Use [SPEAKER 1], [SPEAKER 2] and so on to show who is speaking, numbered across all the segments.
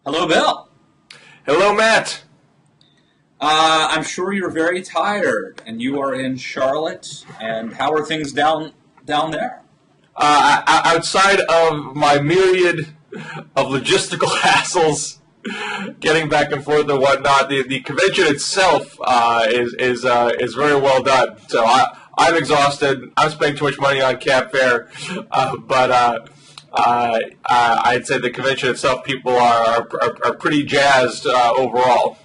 [SPEAKER 1] Hello, Bill.
[SPEAKER 2] Hello, Matt.
[SPEAKER 1] I'm sure you're very tired, and you are in Charlotte. And how are things down there?
[SPEAKER 2] Outside of my myriad of logistical hassles, getting back and forth and whatnot, the convention itself is very well done. So I'm exhausted. I'm spending too much money on cab fare, but I'd say the convention itself, people are pretty jazzed overall.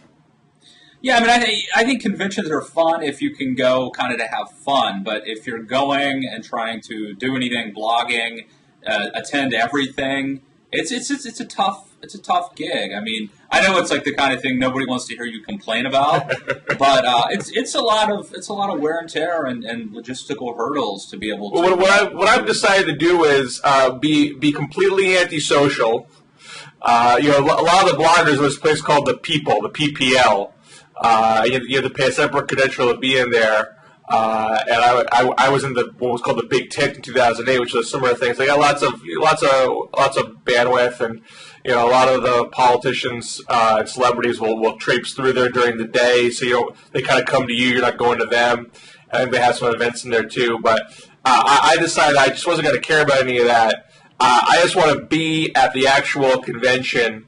[SPEAKER 1] Yeah, I mean, I think conventions are fun if you can go kind of to have fun. But if you're going and trying to do anything, blogging, attend everything, it's a tough gig. I mean, I know it's like the kind of thing nobody wants to hear you complain about, but it's a lot of wear and tear and logistical hurdles to be able to.
[SPEAKER 2] Well, what I've decided to do is be completely antisocial. A lot of the bloggers in this place called the People, the PPL. You had to pay a separate credential to be in there. And I was in what was called the Big Tent in 2008, which was similar things. They got lots of bandwidth, and a lot of the politicians and celebrities will traipse through there during the day. So they kind of come to you. You're not going to them. I think they have some events in there too. But I decided I just wasn't going to care about any of that. I just want to be at the actual convention,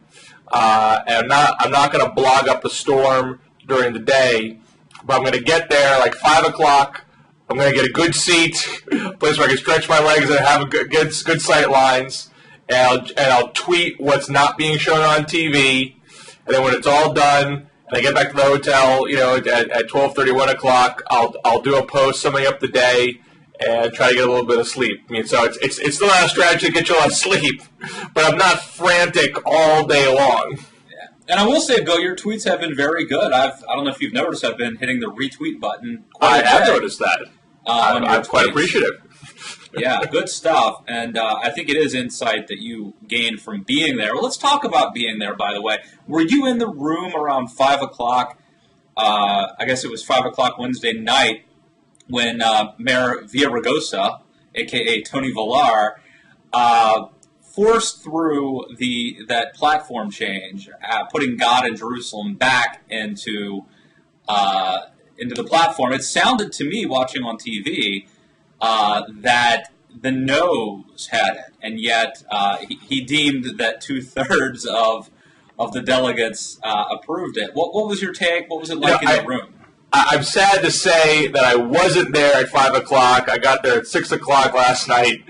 [SPEAKER 2] and I'm not going to blog up a storm during the day, but I'm going to get there like 5 o'clock. I'm going to get a good seat, a place where I can stretch my legs and have a good sight lines, and I'll tweet what's not being shown on TV. And then when it's all done, and I get back to the hotel, at 12:30, 1 o'clock, I'll do a post summing up the day and try to get a little bit of sleep. I mean, so it's still not a strategy to get you a lot of sleep, but I'm not frantic all day long.
[SPEAKER 1] And I will say, Bill, your tweets have been very good. I don't know if you've noticed, I've been hitting the retweet button
[SPEAKER 2] quite a bit. I have noticed that. I'm quite appreciative.
[SPEAKER 1] Yeah, good stuff. And I think it is insight that you gained from being there. Well, let's talk about being there, by the way. Were you in the room around 5 o'clock? I guess it was 5 o'clock Wednesday night when Mayor Villaraigosa, a.k.a. Tony Villar, forced through that platform change, putting God and Jerusalem back into the platform. It sounded to me, watching on TV, that the no's had it, and yet he deemed that 2/3 of the delegates approved it. What was your take? What was it like in the room?
[SPEAKER 2] I'm sad to say that I wasn't there at 5 o'clock. I got there at 6 o'clock last night,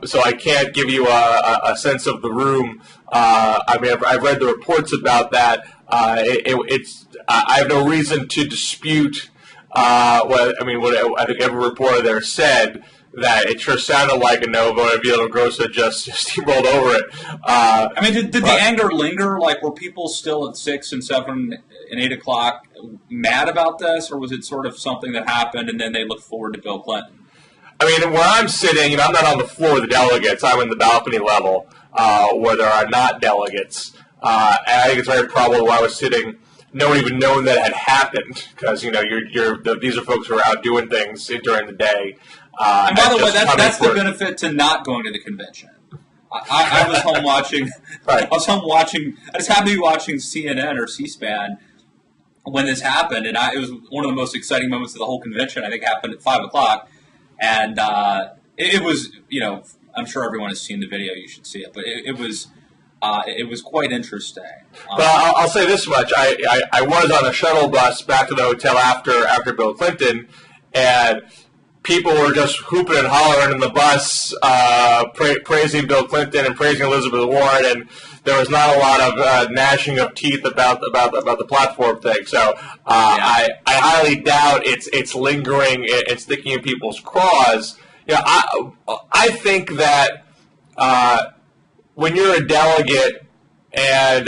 [SPEAKER 2] so I can't give you a sense of the room. I mean, I've read the reports about that. I have no reason to dispute what I think every reporter there said, that it sure sounded like a no vote, and Villaraigosa just steamrolled over it.
[SPEAKER 1] Did the anger linger? Like, were people still at 6 and 7 and 8 o'clock mad about this, or was it sort of something that happened and then they looked forward to Bill Clinton?
[SPEAKER 2] I mean, where I'm sitting, I'm not on the floor with the delegates. I'm in the balcony level where there are not delegates. And I think it's very probable where I was sitting, no one even known that it had happened, because these are folks who are out doing things during the day.
[SPEAKER 1] And by the way, that's the benefit to not going to the convention. I was home watching.
[SPEAKER 2] Right.
[SPEAKER 1] I just happened to be watching CNN or C-SPAN when this happened, and it was one of the most exciting moments of the whole convention. I think happened at 5 o'clock, and it was. I'm sure everyone has seen the video. You should see it, but it was quite interesting.
[SPEAKER 2] Well, I'll say this much: I was on a shuttle bus back to the hotel after Bill Clinton, and people were just hooping and hollering in the bus, praising Bill Clinton and praising Elizabeth Warren, and there was not a lot of gnashing of teeth about the platform thing. So I highly doubt it's lingering and sticking in people's craws. I think that when you're a delegate and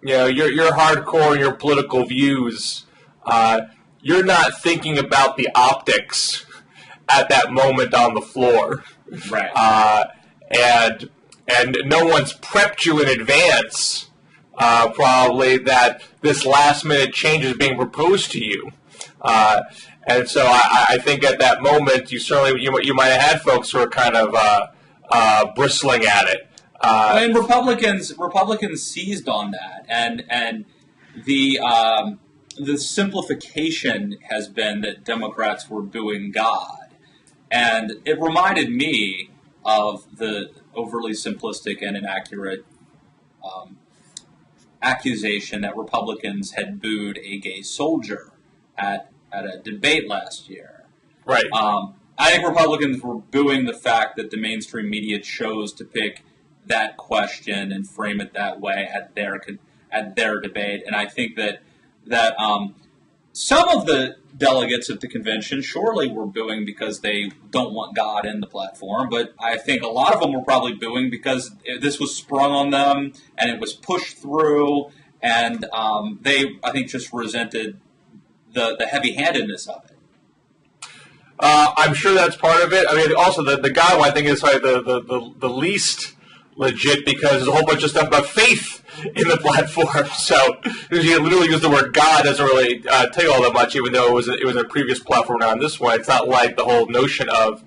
[SPEAKER 2] you're hardcore in your political views, you're not thinking about the optics at that moment on the floor.
[SPEAKER 1] Right.
[SPEAKER 2] And no one's prepped you in advance, probably, that this last-minute change is being proposed to you. And so I think at that moment, you might have had folks who are kind of bristling at it.
[SPEAKER 1] I mean, Republicans seized on that, and the simplification has been that Democrats were booing God, and it reminded me of the overly simplistic and inaccurate accusation that Republicans had booed a gay soldier at a debate last year.
[SPEAKER 2] Right.
[SPEAKER 1] I think Republicans were booing the fact that the mainstream media chose to pick that question and frame it that way at their debate, and I think that some of the delegates at the convention surely were booing because they don't want God in the platform, but I think a lot of them were probably booing because this was sprung on them and it was pushed through, and they, I think, just resented the heavy-handedness of it.
[SPEAKER 2] I'm sure that's part of it. I mean, also the God one I think is like the least legit because there's a whole bunch of stuff about faith in the platform. So you literally use the word God doesn't really tell you all that much, even though it was a previous platform. Now on this one, it's not like the whole notion of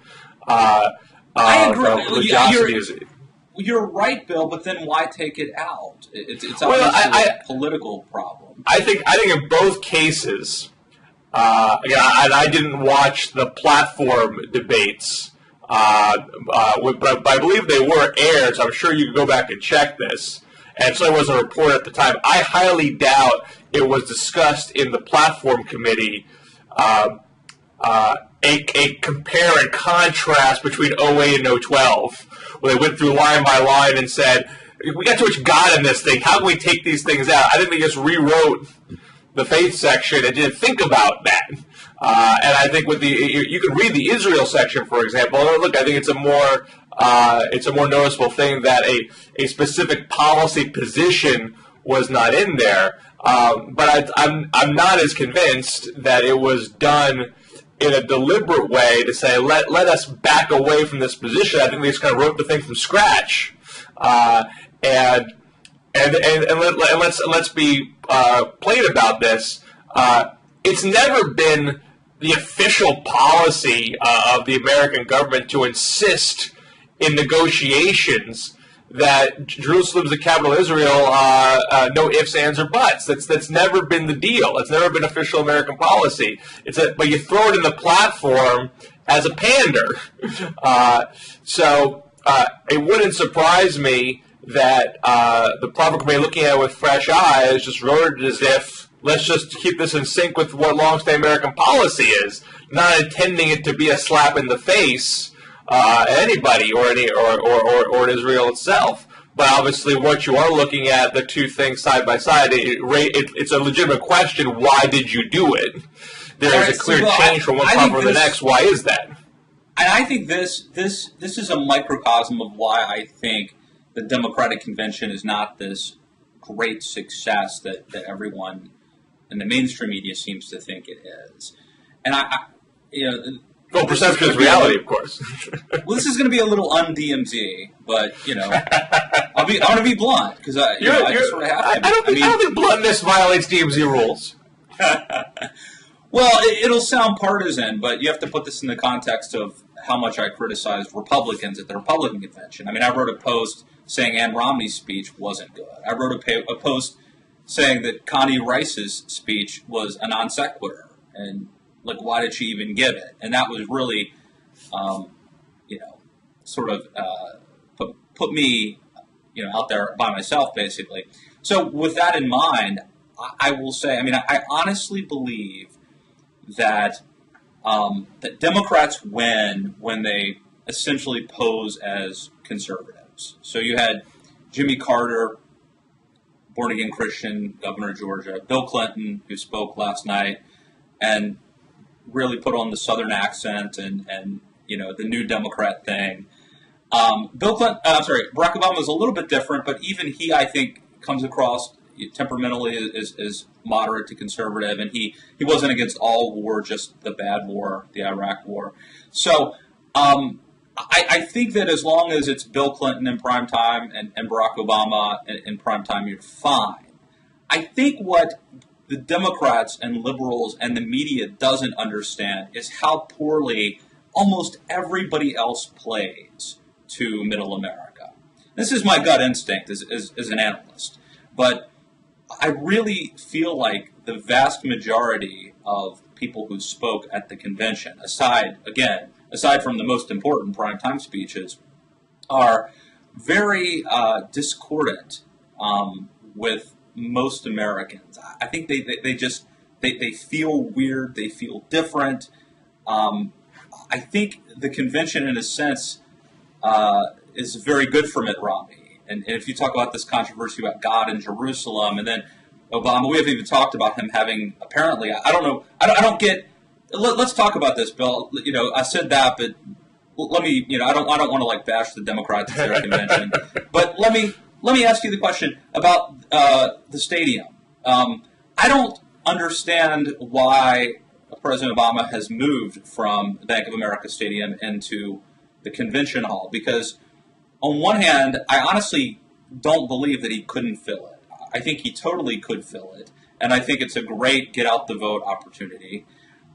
[SPEAKER 1] I agree.
[SPEAKER 2] religiosity.
[SPEAKER 1] You're right, Bill, but then why take it out? It's obviously a political problem.
[SPEAKER 2] I think in both cases, and I didn't watch the platform debates, but I believe they were aired, so I'm sure you can go back and check this. And so there was a report at the time. I highly doubt it was discussed in the platform committee, a compare and contrast between 08 and 012, where they went through line by line and said, we got too much God in this thing. How can we take these things out? I think they just rewrote the faith section and didn't think about that. And I think with you can read the Israel section, for example. Look, I think it's a more noticeable thing that a specific policy position was not in there. But I'm not as convinced that it was done in a deliberate way to say let us back away from this position. I think they just kind of wrote the thing from scratch, and let's be plain about this. It's never been the official policy of the American government to insist in negotiations that Jerusalem's the capital of Israel, no ifs, ands, or buts. That's never been the deal. It's never been official American policy. But you throw it in the platform as a pander. So it wouldn't surprise me that the platform committee, looking at it with fresh eyes, just wrote it as if, let's just keep this in sync with what long-standing American policy is, not intending it to be a slap in the face anybody or Israel itself. But obviously, what you are looking at, the two things side by side, it's a legitimate question. Why did you do it? There is a clear change from one platform to the next. Why is that?
[SPEAKER 1] And I think this is a microcosm of why I think the Democratic Convention is not this great success that everyone in the mainstream media seems to think it is. And
[SPEAKER 2] well, perception is reality, of course.
[SPEAKER 1] Well, this is going to be a little un-DMZ, but I'm going to be blunt because I just sort of have to.
[SPEAKER 2] I don't think bluntness violates DMZ rules.
[SPEAKER 1] Well, it'll sound partisan, but you have to put this in the context of how much I criticized Republicans at the Republican convention. I mean, I wrote a post saying Ann Romney's speech wasn't good. I wrote a post saying that Connie Rice's speech was a non sequitur, and why did she even give it? And that was really, sort of put me, out there by myself, basically. So with that in mind, I will say, I honestly believe that that Democrats win when they essentially pose as conservatives. So you had Jimmy Carter, born-again Christian, governor of Georgia, Bill Clinton, who spoke last night, and really put on the Southern accent and the new Democrat thing. Barack Obama is a little bit different, but even he, I think, comes across temperamentally as moderate to conservative, and he wasn't against all war, just the bad war, the Iraq war. So I think that as long as it's Bill Clinton in prime time and Barack Obama in prime time, you're fine. I think what the Democrats and liberals and the media doesn't understand is how poorly almost everybody else plays to middle America. This is my gut instinct as an analyst. But I really feel like the vast majority of people who spoke at the convention, aside from the most important primetime speeches, are very discordant with most Americans. I think they feel weird, they feel different. I think the convention, in a sense, is very good for Mitt Romney. And if you talk about this controversy about God in Jerusalem, and then Obama, we haven't even talked about him having, apparently, I don't know, I don't get, let's talk about this, Bill. I said that, but let me, I don't want to like bash the Democrats at their convention, but let me ask you the question about the stadium. I don't understand why President Obama has moved from the Bank of America Stadium into the convention hall, because on one hand, I honestly don't believe that he couldn't fill it. I think he totally could fill it, and I think it's a great get-out-the-vote opportunity.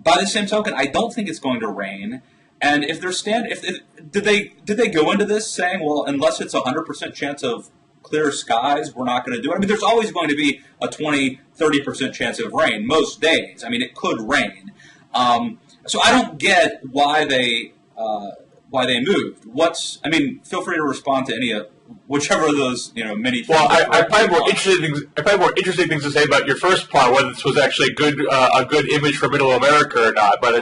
[SPEAKER 1] By the same token, I don't think it's going to rain. And if they're did they go into this saying, well, unless it's 100% chance of clear skies, we're not going to do it? I mean, there's always going to be a 20, 30% chance of rain most days. I mean, it could rain. So I don't get why they moved. Feel free to respond to any of whichever of those, many things. Well,
[SPEAKER 2] I find more interesting things to say about your first part, whether this was actually a good image for Middle America or not. But I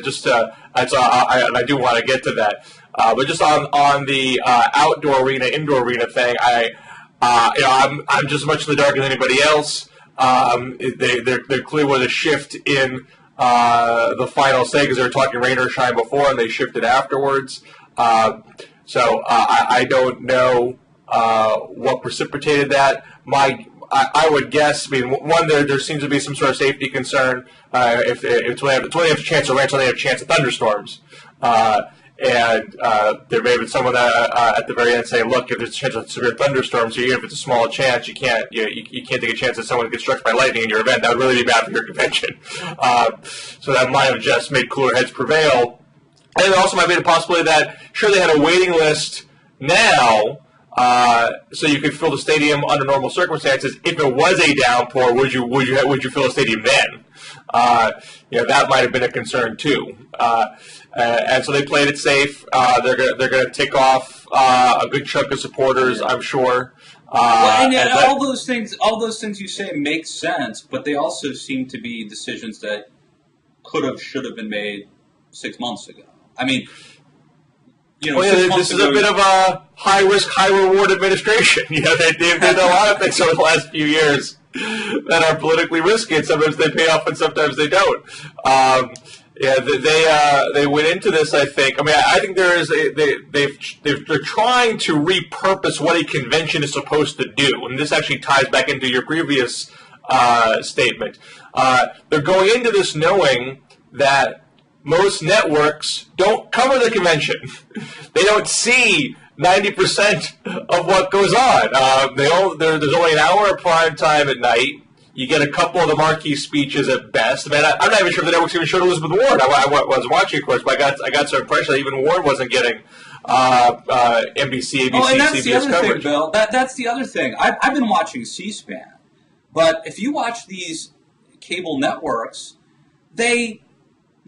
[SPEAKER 2] do want to get to that. But just on the outdoor arena, indoor arena thing, I'm just as much in the dark as anybody else. There clearly was a shift in the final say, because they were talking rain or shine before, and they shifted afterwards. So I don't know what precipitated that. I would guess. I mean, one, there seems to be some sort of safety concern. If it's when they have a chance of rain, so they have a chance of thunderstorms. And there may have been someone at the very end say, "Look, if there's a chance of severe thunderstorms, even if it's a small chance, you can't take a chance that someone gets struck by lightning in your event. That would really be bad for your convention." So that might have just made cooler heads prevail. And it also might be the possibility that, sure, they had a waiting list now, so you could fill the stadium under normal circumstances. If it was a downpour, would you fill the stadium then? That might have been a concern too. And so they played it safe. They're going to tick off a good chunk of supporters, I'm sure.
[SPEAKER 1] All those things you say make sense, but they also seem to be decisions that should have been made 6 months ago. I mean,
[SPEAKER 2] this is a bit of a high-risk, high-reward administration. They've done a lot of things over the last few years that are politically risky, and sometimes they pay off and sometimes they don't. They went into this, I think. I mean, I think they're trying to repurpose what a convention is supposed to do, and this actually ties back into your previous statement. They're going into this knowing that most networks don't cover the convention. They don't see 90% of what goes on. There's only an hour of prime time at night. You get a couple of the marquee speeches at best. I mean, I'm not even sure if the networks even showed Elizabeth Warren. I was watching, of course, but I got some impression that even Warren wasn't getting NBC, ABC,
[SPEAKER 1] and that's
[SPEAKER 2] CBS
[SPEAKER 1] the other
[SPEAKER 2] coverage.
[SPEAKER 1] thing, Bill. That's the other thing. I've been watching C-SPAN, but if you watch these cable networks,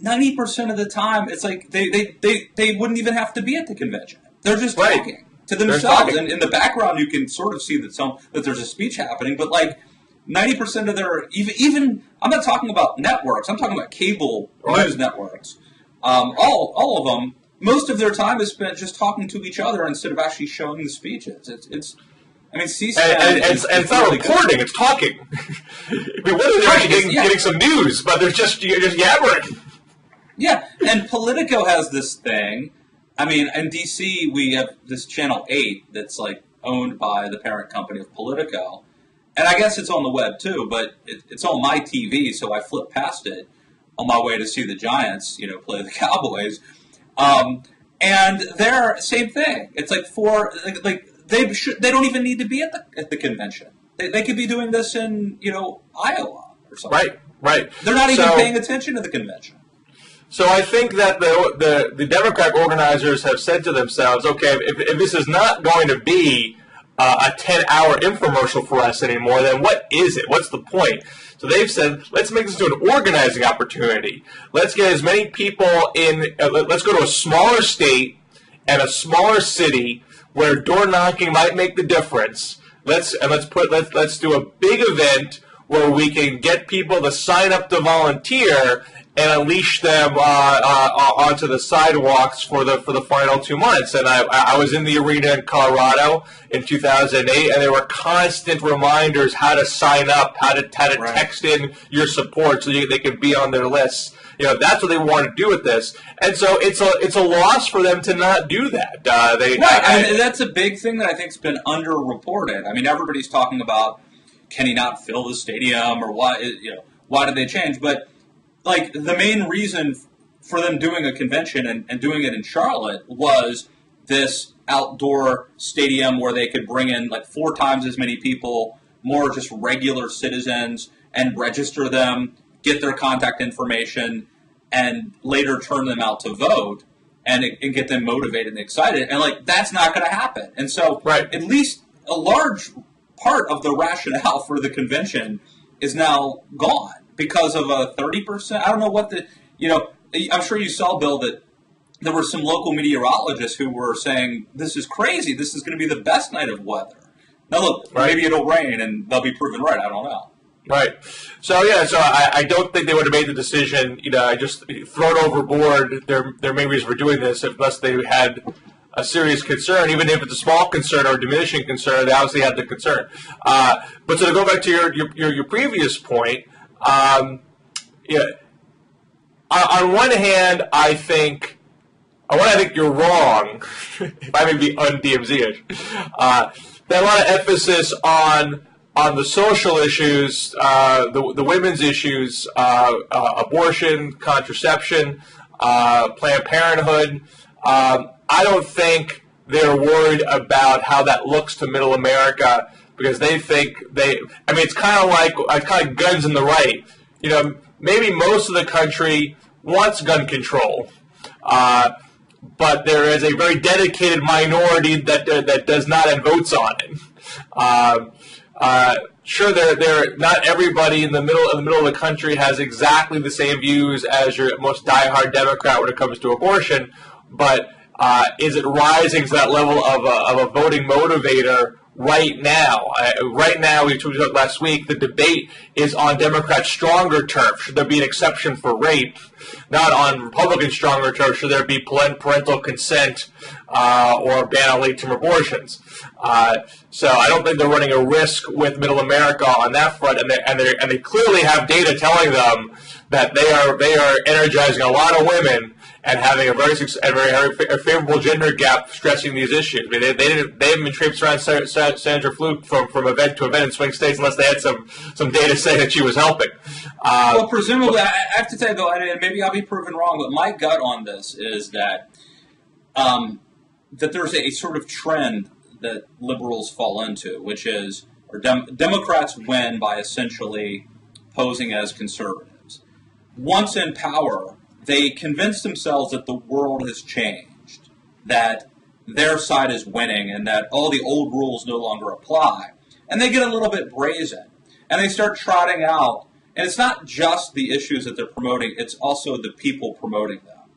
[SPEAKER 1] 90% of the time, it's like they wouldn't even have to be at the convention. They're just talking to themselves, and in the background you can sort of see that there's a speech happening. But 90% of their even I'm not talking about networks. I'm talking about cable news networks. All of them. Most of their time is spent just talking to each other instead of actually showing the speeches. C-SPAN
[SPEAKER 2] it's not reporting; it's talking. I mean, what are they actually getting some news? But you're just yabbering.
[SPEAKER 1] Yeah, and Politico has this thing. I mean, in D.C., we have this Channel 8 that's, owned by the parent company of Politico. And I guess it's on the web, too, but it's on my TV, so I flip past it on my way to see the Giants, play the Cowboys. And they're, same thing. It's they don't even need to be at the convention. They could be doing this in, Iowa or something.
[SPEAKER 2] Right.
[SPEAKER 1] They're not even paying attention to the convention.
[SPEAKER 2] So I think that the Democratic organizers have said to themselves, okay, if this is not going to be a 10-hour infomercial for us anymore, then what is it? What's the point? So they've said, let's make this into an organizing opportunity. Let's get as many people in, let's go to a smaller state and a smaller city where door knocking might make the difference. Let's do a big event where we can get people to sign up to volunteer and unleash them onto the sidewalks for the final 2 months. And I was in the arena in Colorado in 2008, and there were constant reminders how to sign up, how to text in your support so they can be on their lists. That's what they want to do with this, and so it's a loss for them to not do that.
[SPEAKER 1] That's a big thing that I think's been underreported. I mean, everybody's talking about, can he not fill the stadium, or why did they change? But like, the main reason for them doing a convention and doing it in Charlotte was this outdoor stadium where they could bring in like 4 times as many people, more just regular citizens, and register them, get their contact information, and later turn them out to vote and get them motivated and excited. And like, that's not going to happen. And so at least a large part of the rationale for the convention is now gone because of a 30%. I don't know what I'm sure you saw, Bill, that there were some local meteorologists who were saying, this is crazy. This is going to be the best night of weather. Now look, maybe it'll rain and they'll be proven right. I don't know.
[SPEAKER 2] Right. So I don't think they would have made the decision. I just thrown overboard their main reason for doing this unless they had a serious concern. Even if it's a small concern or a diminishing concern, they obviously had the concern. But so to go back to your previous point, on one hand, I think you're wrong. If I may be un-DMZ-ish, that a lot of emphasis on the social issues, the women's issues, abortion, contraception, Planned Parenthood. I don't think they're worried about how that looks to Middle America, because they think it's kind of like guns in the right. Maybe most of the country wants gun control, but there is a very dedicated minority that does not and votes on it. Sure, they're not everybody in the middle of the country has exactly the same views as your most diehard Democrat when it comes to abortion, but is it rising to that level of a voting motivator right now? Right now, we talked about last week, the debate is on Democrats' stronger turf. Should there be an exception for rape? Not on Republican stronger turf. Should there be parental consent or a ban on late-term abortions? So I don't think they're running a risk with Middle America on that front, and they clearly have data telling them that they are energizing a lot of women and having a very favorable gender gap stressing these issues. I mean, they haven't been traipsed around Sandra Fluke from event to event in swing states unless they had some data saying that she was helping.
[SPEAKER 1] Well, presumably, I have to tell you, though, and maybe I'll be proven wrong, but my gut on this is that there's a sort of trend that liberals fall into, which is, Democrats win by essentially posing as conservatives. Once in power, they convince themselves that the world has changed, that their side is winning, and that all the old rules no longer apply. And they get a little bit brazen, and they start trotting out, and it's not just the issues that they're promoting, it's also the people promoting them.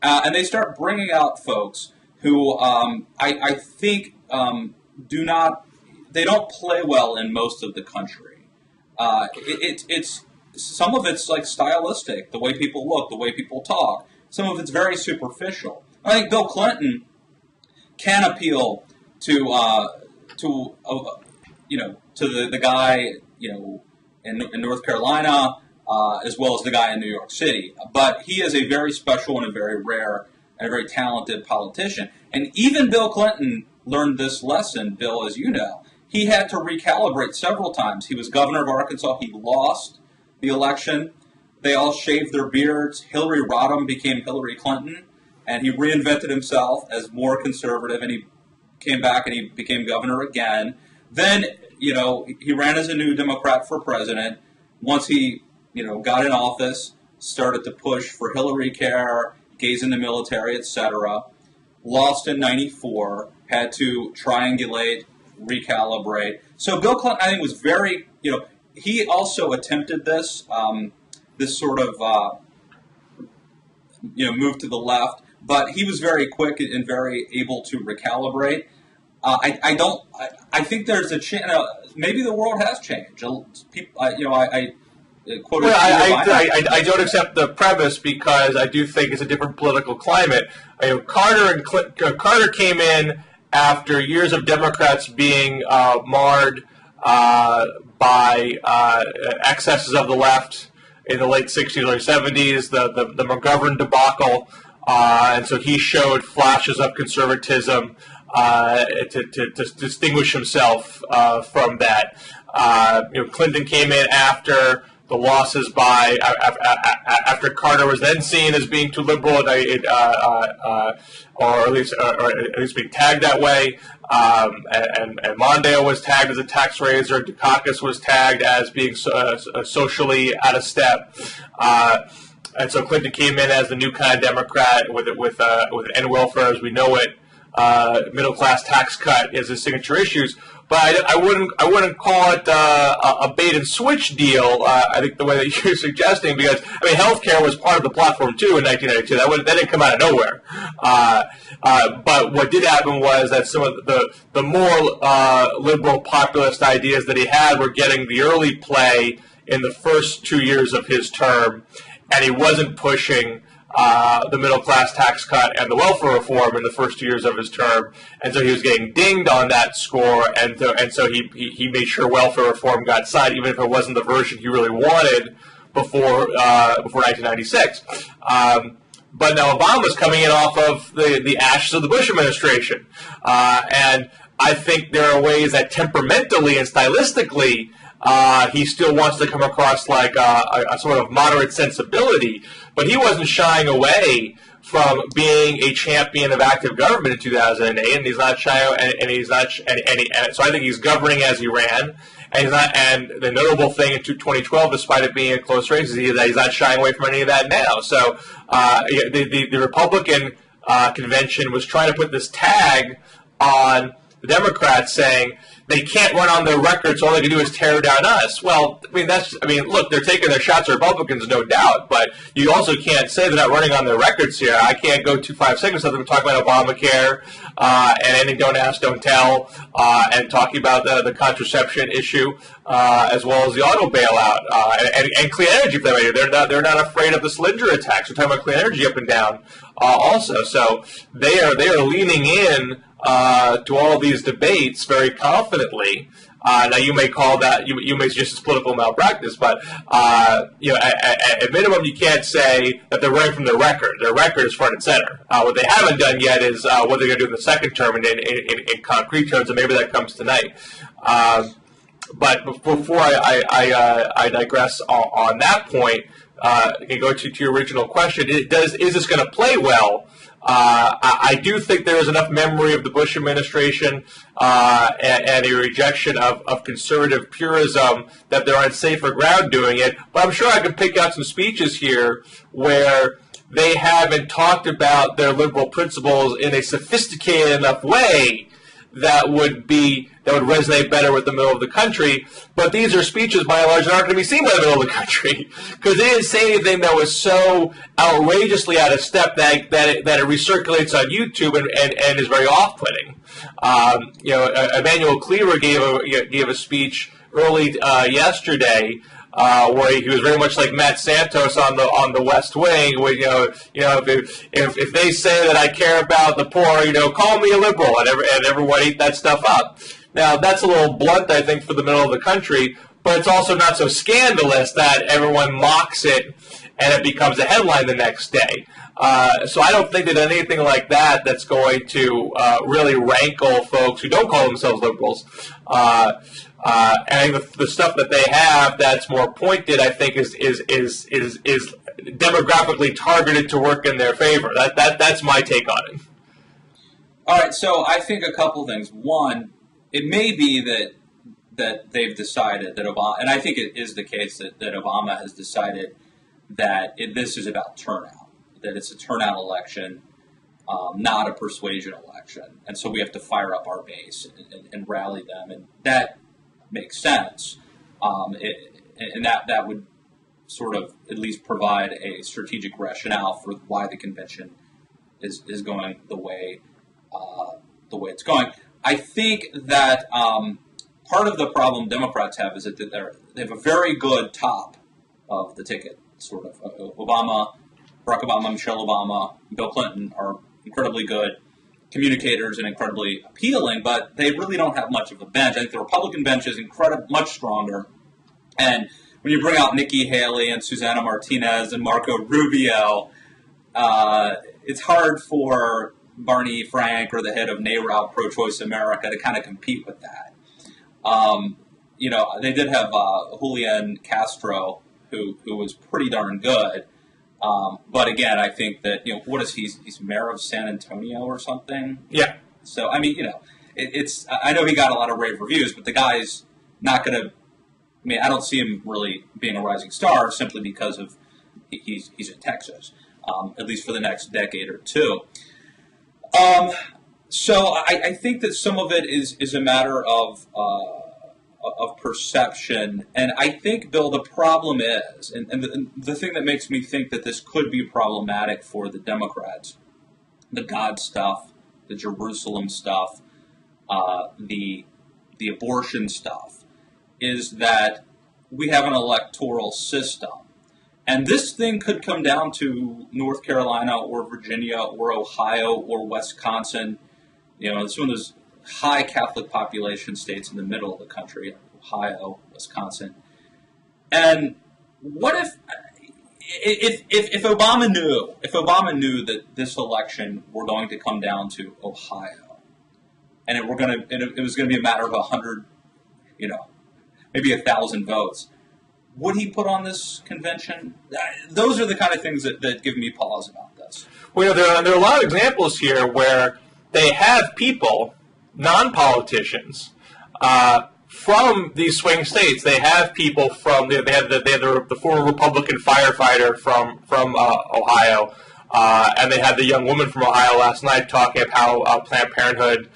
[SPEAKER 1] And they start bringing out folks who I think they don't play well in most of the country. It's some of it's like stylistic, the way people look, the way people talk. Some of it's very superficial. I think Bill Clinton can appeal to the guy in North Carolina as well as the guy in New York City, but he is a very special and a very rare and a very talented politician. And even Bill Clinton learned this lesson, Bill, as you know. He had to recalibrate several times. He was governor of Arkansas. He lost the election. They all shaved their beards. Hillary Rodham became Hillary Clinton, and he reinvented himself as more conservative, and he came back and he became governor again. Then, he ran as a new Democrat for president. Once he, got in office, started to push for Hillary care, gays in the military, etc. Lost in '94, had to triangulate recalibrate. So Bill Clinton, I think, was very, he also attempted this, this sort of, move to the left, but he was very quick and very able to recalibrate. I think there's a chance. Maybe the world has changed. People, I quoted.
[SPEAKER 2] Well, I don't accept the premise because I do think it's a different political climate. Carter came in after years of Democrats being marred by excesses of the left in the late 60s, early 70s, the McGovern debacle, and so he showed flashes of conservatism to distinguish himself from that. Clinton came in after the losses after Carter was then seen as being too liberal, or at least being tagged that way. And Mondale was tagged as a tax raiser. Dukakis was tagged as being socially out of step. And so Clinton came in as the new kind of Democrat with end welfare as we know it, middle class tax cut as his signature issues. But I wouldn't call it a bait and switch deal. I think the way that you're suggesting, because healthcare was part of the platform too in 1992. That didn't come out of nowhere. But what did happen was that some of the more liberal populist ideas that he had were getting the early play in the first 2 years of his term, and he wasn't pushing the middle-class tax cut and the welfare reform in the first 2 years of his term, and so he was getting dinged on that score, and so he made sure welfare reform got signed, even if it wasn't the version he really wanted before 1996. But now Obama's coming in off of the ashes of the Bush administration, and I think there are ways that temperamentally and stylistically he still wants to come across like a sort of moderate sensibility, but he wasn't shying away from being a champion of active government in 2008, and he's not shy. So I think he's governing as he ran, and he's not. And the notable thing in 2012, despite it being a close race, is that he's not shying away from any of that now. So the Republican convention was trying to put this tag on the Democrats, saying they can't run on their record, so all they can do is tear down us. Well, look, they're taking their shots at Republicans, no doubt, but you also can't say they're not running on their records here. I can't go 5 seconds without them talking about Obamacare and ending Don't Ask, Don't Tell, and talking about the contraception issue, as well as the auto bailout and clean energy. For that matter, they're not afraid of the Slinger attacks. We're talking about clean energy up and down, also. So they are leaning in to all these debates very confidently. Now you may call that, you may suggest it's political malpractice, but at minimum you can't say that they're running from their record. Their record is front and center. What they haven't done yet is what they're going to do in the second term in concrete terms, and maybe that comes tonight. But before I digress on that point, I can go to your original question. Is this going to play well? I do think there is enough memory of the Bush administration and a rejection of conservative purism that they're on safer ground doing it. But I'm sure I can pick out some speeches here where they haven't talked about their liberal principles in a sophisticated enough way that would resonate better with the middle of the country. But these are speeches, by and large, that aren't going to be seen by the middle of the country because they didn't say anything that was so outrageously out of step that it recirculates on YouTube and is very off-putting. Emmanuel Cleaver gave a speech early yesterday. Where he was very much like Matt Santos on the West Wing. Where, if they say that I care about the poor, call me a liberal, and everyone ate that stuff up. Now that's a little blunt, I think, for the middle of the country, but it's also not so scandalous that everyone mocks it and it becomes a headline the next day. So I don't think that anything like that's going to really rankle folks who don't call themselves liberals. And the stuff that they have that's more pointed, I think, is demographically targeted to work in their favor. That's my take on it.
[SPEAKER 1] All right, so I think a couple things. One, it may be that they've decided that Obama, and I think it is the case that Obama has decided that this is about turnout, that it's a turnout election, not a persuasion election. election, and so we have to fire up our base and rally them, and that makes sense. And that would sort of at least provide a strategic rationale for why the convention is going the way it's going. I think that part of the problem Democrats have is that they have a very good top of the ticket, sort of. Barack Obama, Michelle Obama, Bill Clinton are incredibly good communicators and incredibly appealing, but they really don't have much of a bench. I think the Republican bench is much stronger. And when you bring out Nikki Haley and Susana Martinez and Marco Rubio, it's hard for Barney Frank or the head of NARAL, Pro-Choice America, to kind of compete with that. They did have Julian Castro, who was pretty darn good. But again, I think that, what is he? He's mayor of San Antonio or something?
[SPEAKER 2] Yeah.
[SPEAKER 1] So, I mean, I know he got a lot of rave reviews, but the guy's not going to, I don't see him really being a rising star simply because of he's in Texas, at least for the next decade or two. So I think that some of it is a matter of perception, and I think, Bill, the problem is, and the thing that makes me think that this could be problematic for the Democrats, the God stuff, the Jerusalem stuff, the abortion stuff, is that we have an electoral system. And this thing could come down to North Carolina or Virginia or Ohio or Wisconsin. It's one of those high Catholic population states in the middle of the country, Ohio, Wisconsin. And what if Obama knew that this election were going to come down to Ohio, and it was going to be a matter of 100, maybe 1,000 votes, would he put on this convention? Those are the kind of things that give me pause about this.
[SPEAKER 2] Well, there are a lot of examples here where they have people, non-politicians, from these swing states. They have people from they have the former Republican firefighter from Ohio, and they had the young woman from Ohio last night talking about how Planned Parenthood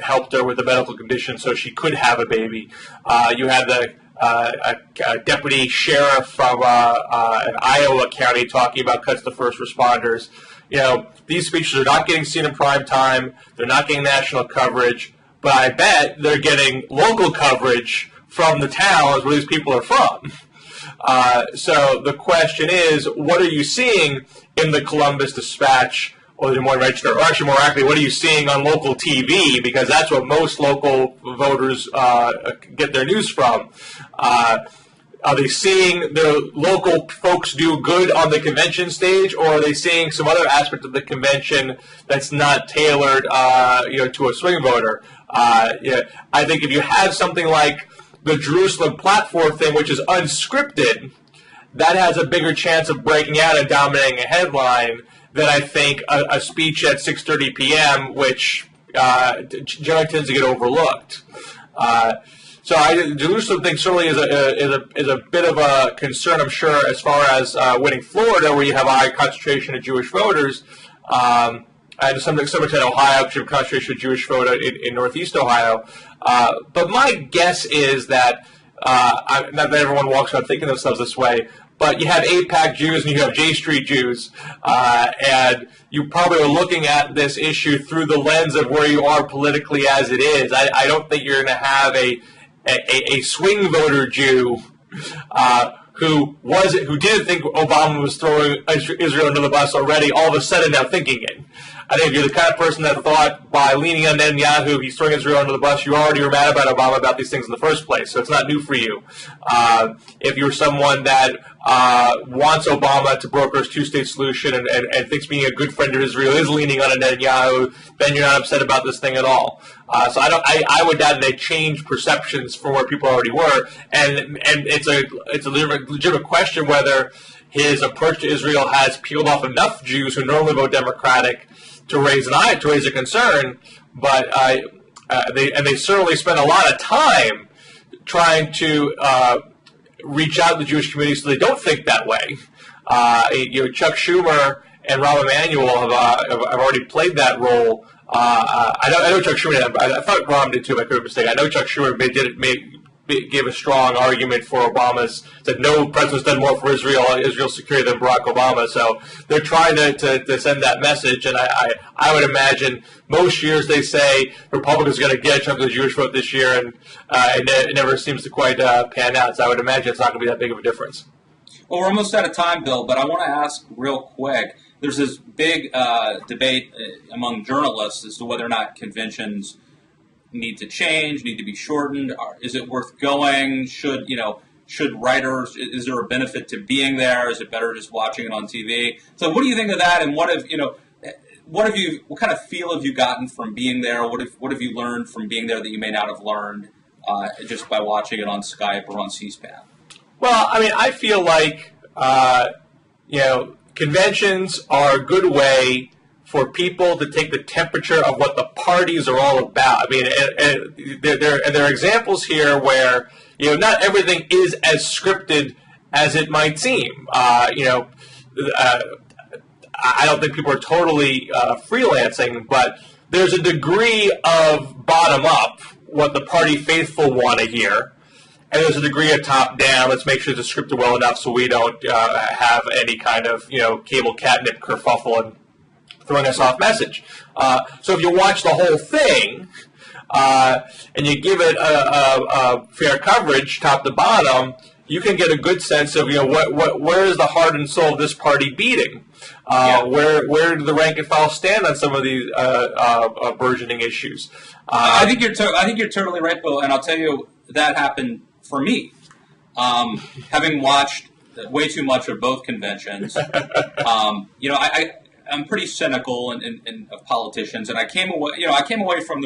[SPEAKER 2] helped her with a medical condition so she could have a baby. You had the a deputy sheriff from an Iowa county talking about cuts to first responders. These speeches are not getting seen in prime time. They're not getting national coverage, but I bet they're getting local coverage from the towns where these people are from. So the question is, what are you seeing in the Columbus Dispatch or the Des Moines Register? Or actually, more accurately, what are you seeing on local TV? Because that's what most local voters get their news from. Are they seeing the local folks do good on the convention stage, or are they seeing some other aspect of the convention that's not tailored, to a swing voter? I think if you have something like the Jerusalem platform thing, which is unscripted, that has a bigger chance of breaking out and dominating a headline than I think a speech at 6:30 p.m., which generally tends to get overlooked. So the Jerusalem thing certainly is a bit of a concern, I'm sure, as far as winning Florida, where you have a high concentration of Jewish voters, and to some extent Ohio, because you have a concentration of Jewish voter in Northeast Ohio. But my guess is that, not that everyone walks around thinking themselves this way, but you have AIPAC Jews and you have J Street Jews, and you probably are looking at this issue through the lens of where you are politically as it is. I don't think you're going to have a swing voter Jew who didn't think Obama was throwing Israel under the bus already, all of a sudden now thinking it. I think if you're the kind of person that thought by leaning on Netanyahu he's throwing Israel under the bus, you already were mad about Obama about these things in the first place, so it's not new for you. If you're someone that wants Obama to broker his two-state solution and thinks being a good friend of Israel is leaning on a Netanyahu, then you're not upset about this thing at all. So I would doubt that they change perceptions from where people already were, and it's a legitimate question whether his approach to Israel has peeled off enough Jews who normally vote Democratic to raise a concern, but they certainly spend a lot of time trying to reach out to the Jewish community so they don't think that way. Chuck Schumer and Rahm Emanuel have already played that role I know Chuck Schumer did. I thought Rahm did too. If I could have mistaken. I know Chuck Schumer gave a strong argument for Obama's. Said no president's done more for Israel's security than Barack Obama. So they're trying to send that message. And I would imagine most years they say Republicans are going to get a chunk of the Jewish vote this year, and it never seems to quite pan out. So I would imagine it's not going to be that big of a difference.
[SPEAKER 1] Well, we're almost out of time, Bill, but I want to ask real quick. There's this big debate among journalists as to whether or not conventions need to change, need to be shortened. Is it worth going? Should writers? Is there a benefit to being there? Is it better just watching it on TV? So, what do you think of that? And what kind of feel have you gotten from being there? What have you learned from being there that you may not have learned just by watching it on Skype or on C-SPAN?
[SPEAKER 2] Well, I mean, I feel like conventions are a good way for people to take the temperature of what the parties are all about. I mean, and there are examples here where not everything is as scripted as it might seem. I don't think people are totally freelancing, but there's a degree of bottom up, what the party faithful want to hear. And there's a degree of top-down. Let's make sure it's scripted well enough so we don't have any kind of cable catnip kerfuffle and throwing us off message. So if you watch the whole thing and you give it a fair coverage, top to bottom, you can get a good sense of where is the heart and soul of this party beating. Where do the rank and file stand on some of these burgeoning issues?
[SPEAKER 1] I think you're totally right, Bill. And I'll tell you that happened for me, having watched way too much of both conventions. I'm pretty cynical of politicians, and I came away from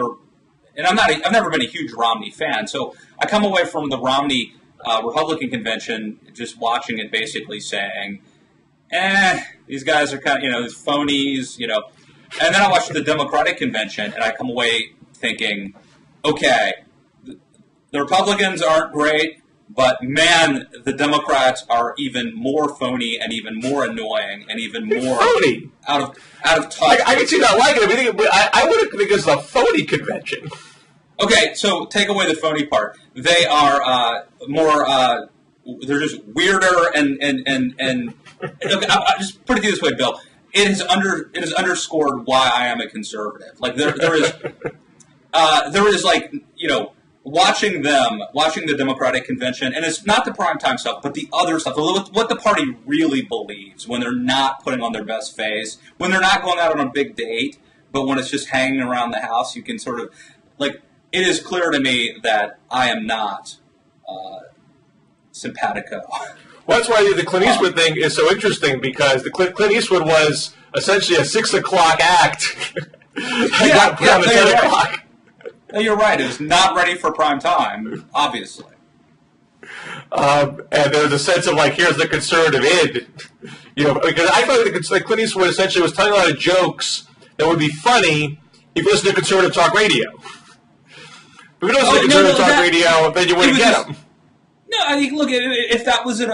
[SPEAKER 1] and I've never been a huge Romney fan, so I come away from the Romney Republican convention just watching it, basically saying, these guys are kind of these phonies, And then I watched the Democratic convention, and I come away thinking, okay, the Republicans aren't great, but man, the Democrats are even more phony and even more annoying and even more
[SPEAKER 2] phony.
[SPEAKER 1] out of touch.
[SPEAKER 2] I can see that liking it, but I wouldn't think it's a phony convention. Okay,
[SPEAKER 1] so take away the phony part. They are more. They're just weirder and I'll just put it this way, Bill. It has underscored why I am a conservative. Like there is watching the Democratic convention, and it's not the primetime stuff, but the other stuff, what the party really believes when they're not putting on their best face, when they're not going out on a big date, but when it's just hanging around the house, you can sort of, it is clear to me that I am not simpatico.
[SPEAKER 2] Well, that's why the Clint Eastwood thing is so interesting, because the Clint Eastwood was essentially a 6 o'clock act. Got put on the 10 o'clock.
[SPEAKER 1] No, you're right. It was not ready for prime time, obviously.
[SPEAKER 2] And there's a sense of here's the conservative id, because I felt like Clint Eastwood essentially was telling a lot of jokes that would be funny if you listen to conservative talk radio. If you listen to conservative talk radio, then you wouldn't get them.
[SPEAKER 1] No, I think if that was at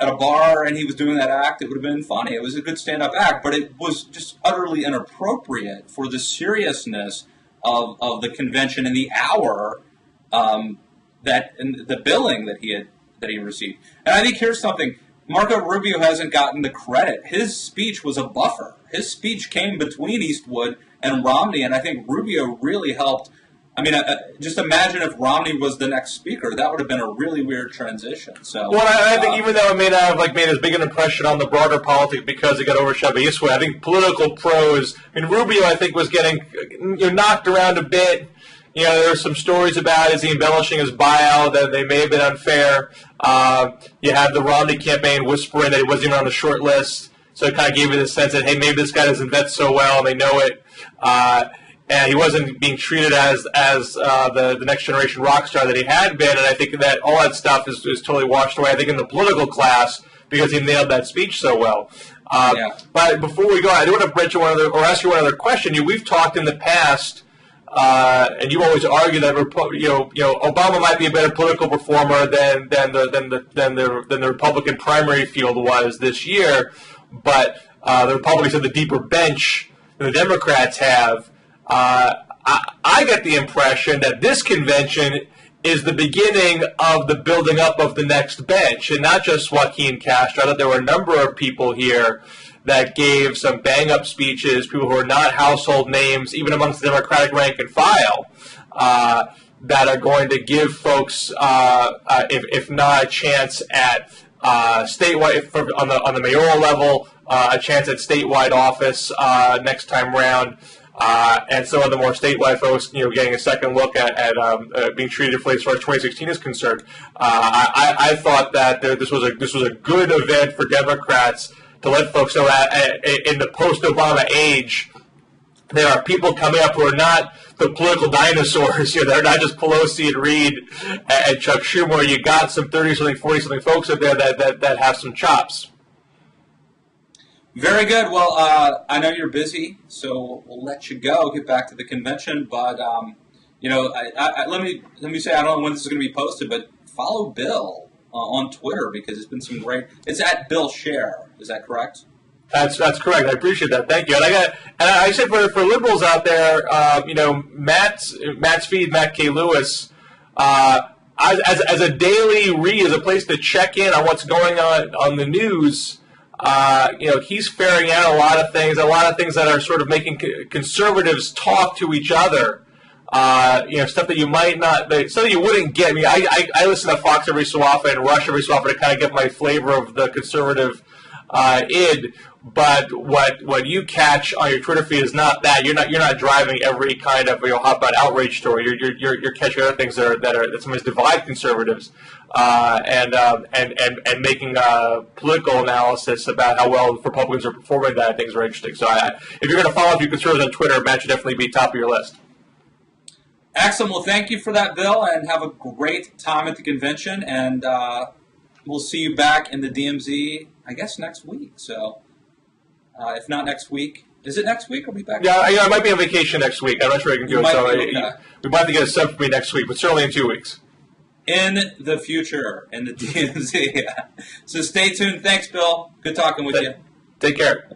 [SPEAKER 1] a bar and he was doing that act, it would have been funny. It was a good stand-up act, but it was just utterly inappropriate for the seriousness of the convention and the hour and the billing that he received. And I think here's something: Marco Rubio hasn't gotten the credit. His speech was a buffer. His speech came between Eastwood and Romney, and I think Rubio really helped. I mean, just imagine if Romney was the next speaker. That would have been a really weird transition. So,
[SPEAKER 2] well, I think even though it may not have made as big an impression on the broader politics because it got overshadowed by Eastwood, I think political pros. I mean, Rubio, I think, was getting knocked around a bit. There were some stories about is he embellishing his bio that they may have been unfair. You had the Romney campaign whispering that he wasn't even on the short list, so it kind of gave you the sense that, hey, maybe this guy doesn't vet so well, and they know it. And he wasn't being treated as the next generation rock star that he had been, and I think that all that stuff is totally washed away. I think in the political class because he nailed that speech so well. But before we go, I do want to mention ask you one other question. We've talked in the past, and you always argue that Obama might be a better political performer than the Republican primary field was this year, but the Republicans had the deeper bench the Democrats have. I get the impression that this convention is the beginning of the building up of the next bench, and not just Joaquin Castro. I thought there were a number of people here that gave some bang-up speeches, people who are not household names, even amongst the Democratic rank and file, that are going to give folks, if not a chance at statewide, on the mayoral level, a chance at statewide office next time round. And some of the more statewide folks, getting a second look at being treated differently as far as 2016 is concerned. I thought that this was a good event for Democrats to let folks know that in the post-Obama age, there are people coming up who are not the political dinosaurs. They're not just Pelosi and Reid and Chuck Schumer. You got some 30-something, 40-something folks up there that have some chops.
[SPEAKER 1] Very good. Well, I know you're busy, so we'll let you go. Get back to the convention, but let me say, I don't know when this is going to be posted, but follow Bill on Twitter because it's been some great. It's at Bill Scher. Is that correct?
[SPEAKER 2] That's correct. I appreciate that. Thank you. And I said for liberals out there, Matt's feed, Matt K. Lewis, as a daily read, as a place to check in on what's going on the news. He's ferrying out a lot of things that are sort of making conservatives talk to each other. Stuff that you might not, stuff that you wouldn't get. I mean, I listen to Fox every so often and Rush every so often to kind of get my flavor of the conservative id. But what you catch on your Twitter feed is not that. You're not driving every kind of hot button outrage story. You're catching other things that sometimes divide conservatives, and making political analysis about how well Republicans are performing. That I think is very interesting. So if you're going to follow a few conservatives on Twitter, Matt should definitely be top of your list.
[SPEAKER 1] Excellent. Well, thank you for that, Bill, and have a great time at the convention. And we'll see you back in the DMZ, I guess, next week. So. If not next week, is it next week? Or be back?
[SPEAKER 2] Yeah, I might be on vacation next week. I'm not sure I can do it. So we might have to get a sub for me next week, but certainly in 2 weeks.
[SPEAKER 1] In the future, in the DMZ. So stay tuned. Thanks, Bill. Good talking with you.
[SPEAKER 2] Take care.